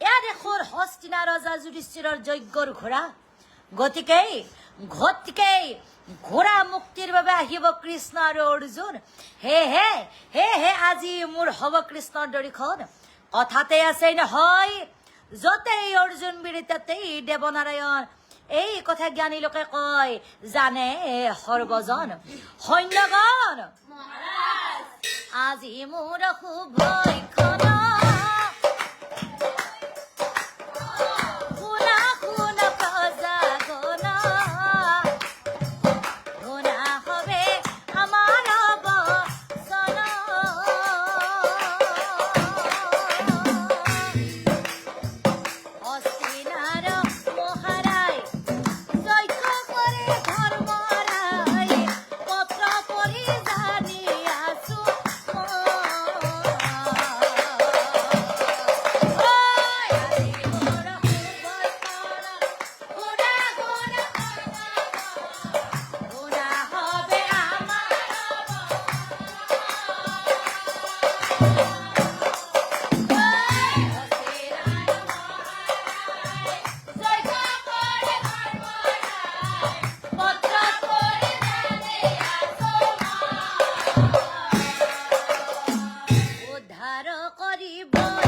এয়া দেখোন হস্তিনা ৰজা যুধিষ্ঠিৰৰ যজ্ঞৰ ঘোঁৰা গতিকে ঘোঁৰা মুক্তিৰ বাবে আহিব কৃষ্ণ আৰু অৰ্জুন হে আজি মোৰ হব কৃষ্ণৰ দৰিখন কথাতে আছে নহয় যতেই অৰ্জুন বীৰ তাতেই দেৱনাৰায়ণ এই কথা জ্ঞানী লোকে কয় জানে সৰ্বজন সৈন্যগণ আজি মোৰ খুব ভয়খন উদ্ধাৰ কৰিব